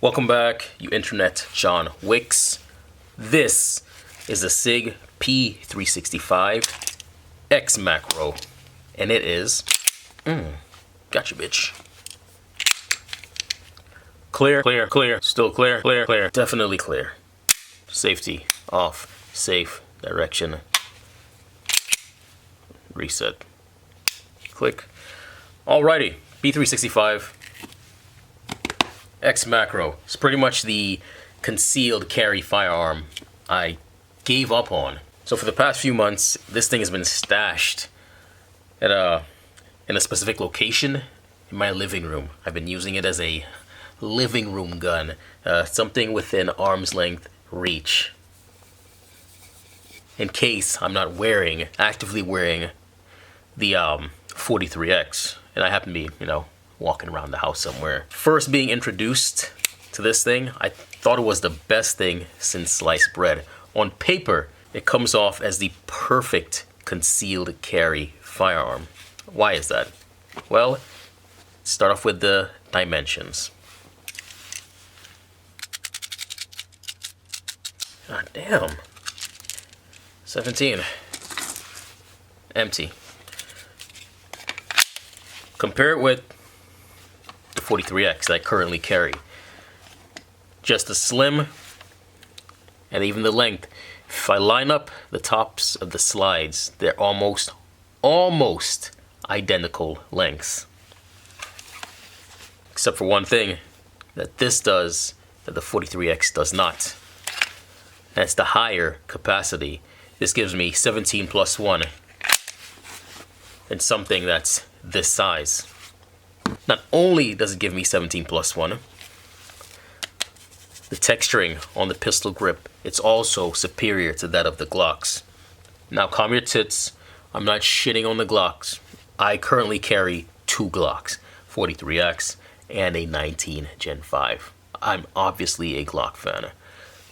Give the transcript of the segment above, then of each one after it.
Welcome back, you internet John Wicks. This is the Sig P365 X Macro, and it is, gotcha bitch. Clear, clear, clear, still clear, clear, clear, definitely clear. Safety, off, safe, direction, reset, click. Alrighty, P365 X Macro. It's pretty much the concealed carry firearm I gave up on. So for the past few months, this thing has been stashed at in a specific location in my living room. I've been using it as a living room gun, something within arm's length reach, in case I'm not actively wearing the 43X, and I happen to be, walking around the house somewhere. First being introduced to this thing, I thought it was the best thing since sliced bread. On paper, it comes off as the perfect concealed carry firearm. Why is that? Well, start off with the dimensions. God damn. 17. Empty. Compare it with the 43X that I currently carry. Just the slim and even the length. If I line up the tops of the slides, they're almost identical lengths. Except for one thing that this does that the 43X does not. That's the higher capacity. This gives me 17 plus 1 and something that's this size. Not only does it give me 17 plus 1, the texturing on the pistol grip, it's also superior to that of the Glocks. Now calm your tits, I'm not shitting on the Glocks. I currently carry two Glocks, 43X and a 19 Gen 5. I'm obviously a Glock fan.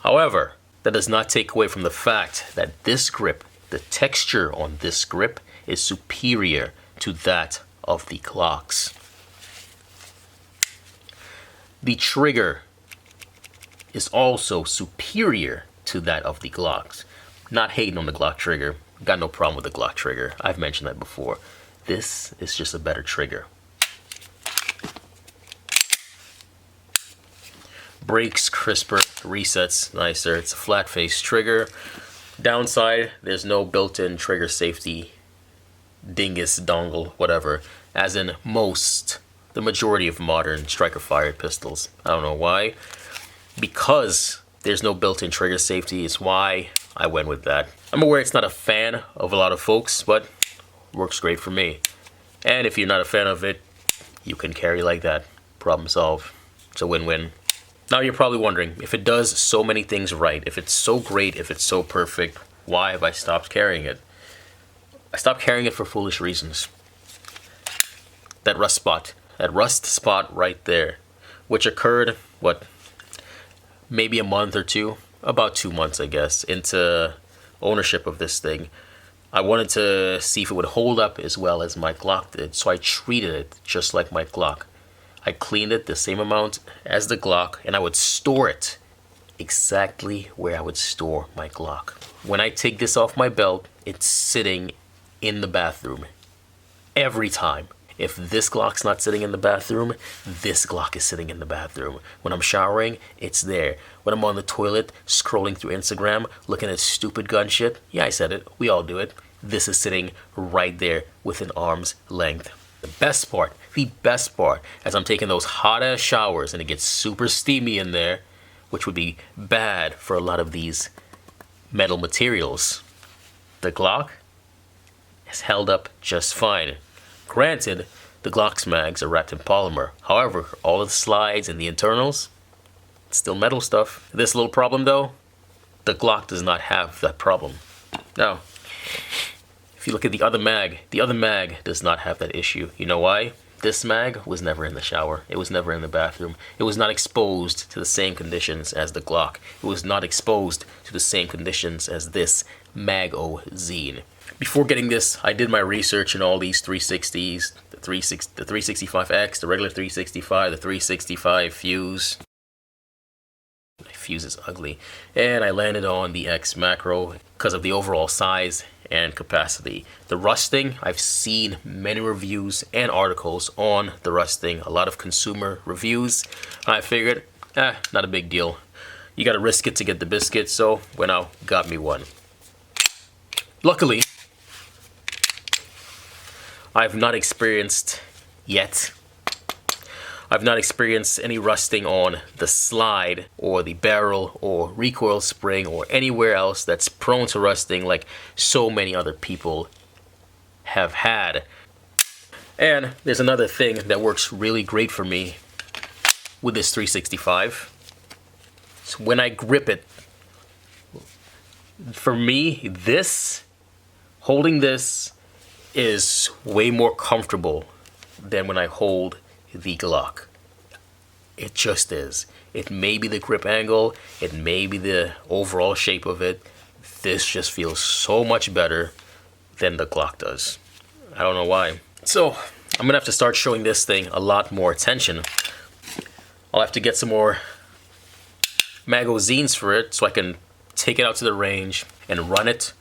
However, that does not take away from the fact that this grip, the texture on this grip, is superior to that of the Glocks. The trigger is also superior to that of the Glocks. Not hating on the Glock trigger. Got no problem with the Glock trigger. I've mentioned that before. This is just a better trigger. Brakes crisper, resets nicer. It's a flat face trigger. Downside, there's no built-in trigger safety dingus dongle, whatever, as in the majority of modern striker fired pistols. I don't know why. Because there's no built-in trigger safety is why I went with that. I'm aware it's not a fan of a lot of folks, but works great for me. And if you're not a fan of it, you can carry like that. Problem solved. It's a win-win. Now you're probably wondering, if it does so many things right, if it's so great, if it's so perfect, why have I stopped carrying it? I stopped carrying it for foolish reasons. That rust spot right there, which occurred, maybe a month or two, about 2 months, I guess, into ownership of this thing. I wanted to see if it would hold up as well as my Glock did, so I treated it just like my Glock. I cleaned it the same amount as the Glock, and I would store it exactly where I would store my Glock. When I take this off my belt, it's sitting in the bathroom. Every time. If this Glock's not sitting in the bathroom, this Glock is sitting in the bathroom. When I'm showering, it's there. When I'm on the toilet, scrolling through Instagram, looking at stupid gun shit, yeah, I said it, we all do it. This is sitting right there within arm's length. The best part, as I'm taking those hot-ass showers and it gets super steamy in there, which would be bad for a lot of these metal materials, the Glock is held up just fine. Granted, the Glock's mags are wrapped in polymer. However, all of the slides and the internals, it's still metal stuff. This little problem though, the Glock does not have that problem. Now, if you look at the other mag does not have that issue. You know why? This mag was never in the shower. It was never in the bathroom. It was not exposed to the same conditions as the Glock. It was not exposed to the same conditions as this Mag-O-Zine. Before getting this, I did my research in all these 360s, the 365X, the regular 365, the 365 Fuse. fuse is ugly. And I landed on the X Macro because of the overall size and capacity. The rusting, I've seen many reviews and articles on the rusting, a lot of consumer reviews. I figured, not a big deal. You gotta risk it to get the biscuit, so went out, got me one. Luckily, I've not experienced yet. I've not experienced any rusting on the slide or the barrel or recoil spring or anywhere else that's prone to rusting like so many other people have had. And there's another thing that works really great for me with this 365. So when I grip it, for me, holding this is way more comfortable than when I hold the Glock. It just is. It may be the grip angle, it may be the overall shape of it. This just feels so much better than the Glock does. I don't know why. So I'm gonna have to start showing this thing a lot more attention. I'll have to get some more magazines for it so I can take it out to the range and run it.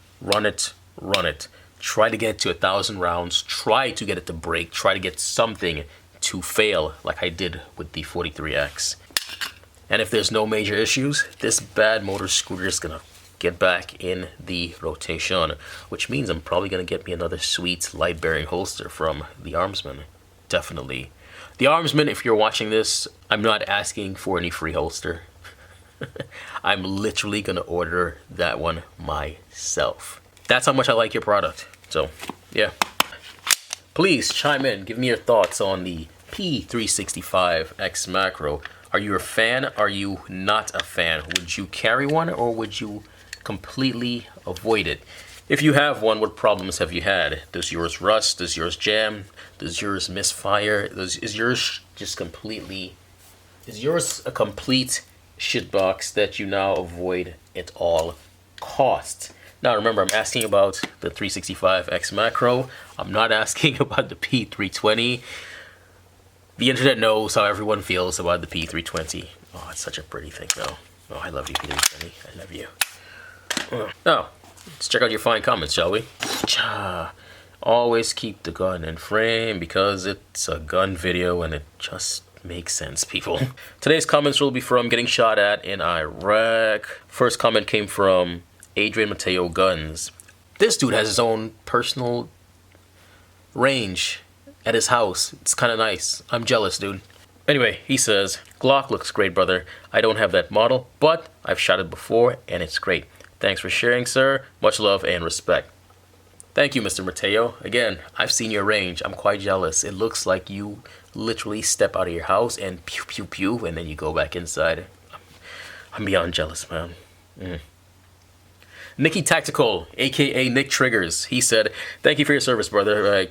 Try to get it to 1,000 rounds. Try to get it to break. Try to get something to fail like I did with the 43X. And if there's no major issues, this bad motor scooter is gonna get back in the rotation, which means I'm probably gonna get me another sweet light bearing holster from the Armsman. Definitely. The Armsman, if you're watching this, I'm not asking for any free holster. I'm literally gonna order that one myself. That's how much I like your product. So, yeah. Please chime in. Give me your thoughts on the P365 X Macro. Are you a fan? Are you not a fan? Would you carry one or would you completely avoid it? If you have one, what problems have you had? Does yours rust? Does yours jam? Does yours misfire? Is yours a complete shitbox that you now avoid at all costs? Now remember, I'm asking about the 365 X Macro. I'm not asking about the P320. The internet knows how everyone feels about the P320. Oh, it's such a pretty thing though. Oh, I love you, P320. I love you. Now, let's check out your fine comments, shall we? Always keep the gun in frame because it's a gun video and it just makes sense, people. Today's comments will be from Getting Shot At in Iraq. First comment came from Adrian Mateo Guns. This dude has his own personal range at his house. It's kind of nice. I'm jealous, dude. Anyway, he says, Glock looks great, brother. I don't have that model, but I've shot it before and it's great. Thanks for sharing, sir. Much love and respect. Thank you, Mr. Mateo. Again, I've seen your range. I'm quite jealous. It looks like you literally step out of your house and pew, pew, pew, and then you go back inside. I'm beyond jealous, man. Nicky Tactical, aka Nick Triggers, he said, "Thank you for your service, brother.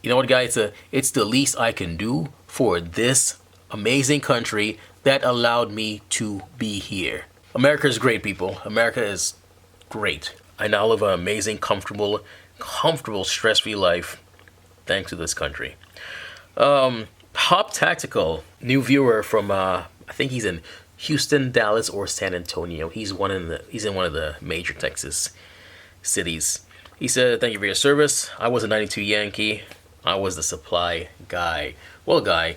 You know what, guys? It's the least I can do for this amazing country that allowed me to be here. America is great, people. America is great. I now live an amazing, comfortable, stress-free life thanks to this country." Hop Tactical, new viewer from I think he's in Houston, Dallas, or San Antonio. He's in one of the major Texas cities. He said, "Thank you for your service. I was a 92 Yankee. I was the supply guy." Well, guy,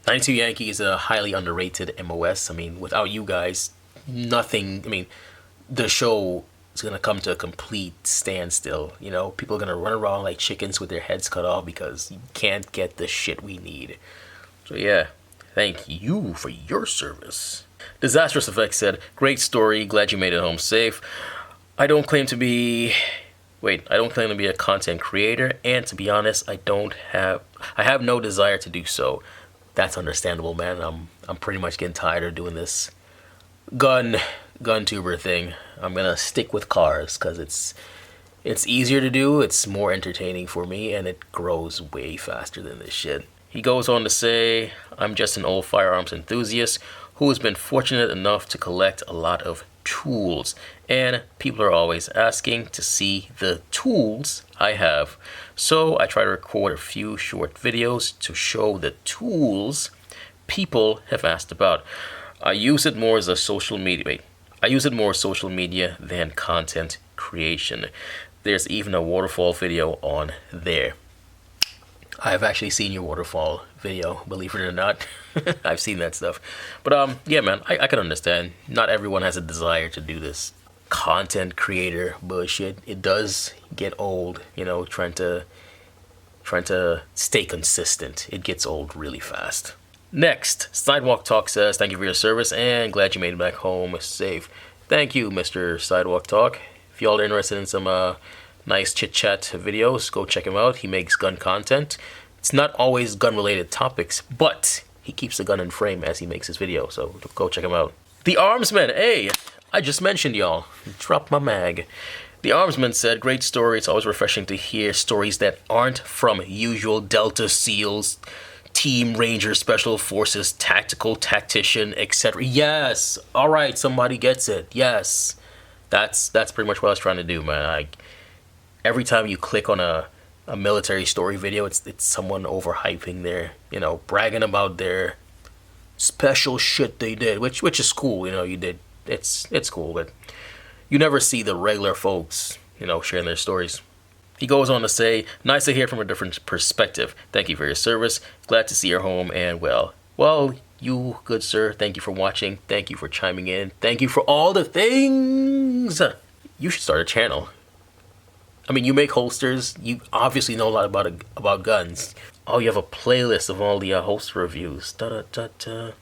92 Yankee is a highly underrated MOS. I mean, without you guys, nothing. I mean, the show is gonna come to a complete standstill. You know, people are gonna run around like chickens with their heads cut off because you can't get the shit we need. So yeah, thank you for your service. Disastrous Effect said, "Great story. Glad you made it home safe. I don't claim to be a content creator, and to be honest, I have no desire to do so." That's understandable, man. I'm pretty much getting tired of doing this gun tuber thing. I'm gonna stick with cars because it's easier to do, it's more entertaining for me, and it grows way faster than this shit. He goes on to say, "I'm just an old firearms enthusiast who has been fortunate enough to collect a lot of tools, and people are always asking to see the tools I have. So I try to record a few short videos to show the tools people have asked about. I use it more as a social media. Wait, I use it more as social media than content creation. There's even a waterfall video on there. I've actually seen your waterfall video, believe it or not. I've seen that stuff. But yeah, man, I can understand. Not everyone has a desire to do this content creator bullshit. It does get old, you know, trying to stay consistent. It gets old really fast. Next, Sidewalk Talk says, thank you for your service and glad you made it back home safe. Thank you, Mr. Sidewalk Talk. If y'all are interested in some nice chit-chat videos, go check him out. He makes gun content. It's not always gun-related topics, but he keeps the gun in frame as he makes his video, so go check him out. The Armsman, hey, I just mentioned y'all. Drop my mag. The Armsman said, great story. It's always refreshing to hear stories that aren't from usual Delta SEALs, Team Ranger, Special Forces, Tactical Tactician, etc. Yes! Alright, somebody gets it. Yes. That's pretty much what I was trying to do, man. Every time you click on a military story video, it's someone overhyping their, you know, bragging about their special shit they did, which is cool, you know, you did. It's cool, but you never see the regular folks, you know, sharing their stories. He goes on to say, nice to hear from a different perspective. Thank you for your service. Glad to see you're home and well. Well, you, good sir, thank you for watching. Thank you for chiming in. Thank you for all the things. You should start a channel. I mean, you make holsters. You obviously know a lot about guns. Oh, you have a playlist of all the holster reviews. Da-da-da-da.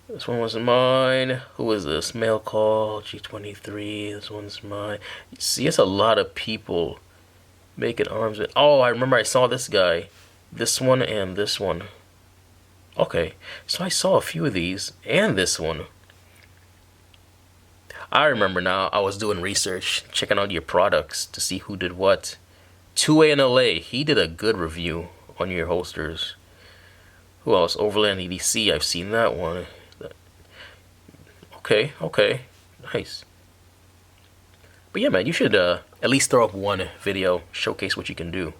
This one wasn't mine. Who is this? Mail call, G23. This one's mine. See, it's a lot of people making arms. Oh, I remember I saw this guy. This one and this one. Okay, so I saw a few of these and this one. I remember now. I was doing research, checking out your products to see who did what. 2A in LA. He did a good review on your holsters. Who else? Overland EDC. I've seen that one. Okay, nice. But yeah, man, you should at least throw up one video, showcase what you can do.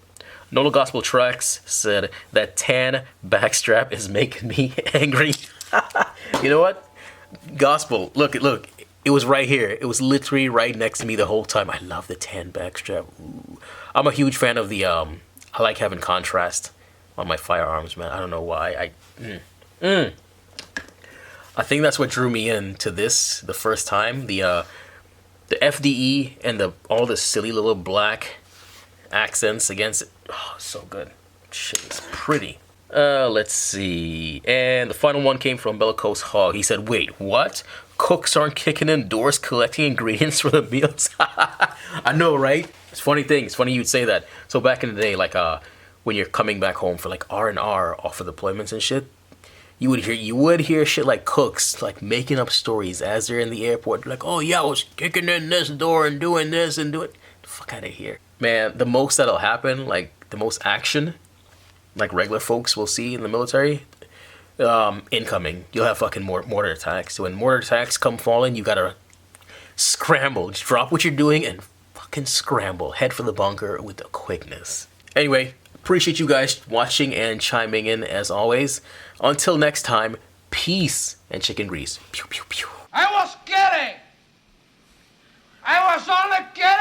Nola Gospel Tracks said that tan backstrap is making me angry. You know what? Gospel, look, it was right here. It was literally right next to me the whole time. I love the tan backstrap. Ooh. I'm a huge fan of the, I like having contrast on my firearms, man. I don't know why. I think that's what drew me into this the first time. The FDE and all the silly little black accents against it. Oh, so good. Shit, it's pretty. Let's see. And the final one came from Bellicose Hog. He said, wait, what? Cooks aren't kicking in doors collecting ingredients for the meals? I know, right? It's a funny thing. It's funny you'd say that. So back in the day, like when you're coming back home for like R&R off of deployments and shit, you would hear shit like cooks like making up stories as they're in the airport. Like, oh yeah, I was kicking in this door and doing this and doing. The fuck out of here, man. The most that'll happen, like the most action, like regular folks will see in the military, incoming. You'll have fucking mortar attacks. So when mortar attacks come falling, you gotta scramble. Just drop what you're doing and fucking scramble. Head for the bunker with the quickness. Anyway. Appreciate you guys watching and chiming in as always. Until next time, peace and chicken grease. Pew, pew, pew. I was kidding! I was only kidding!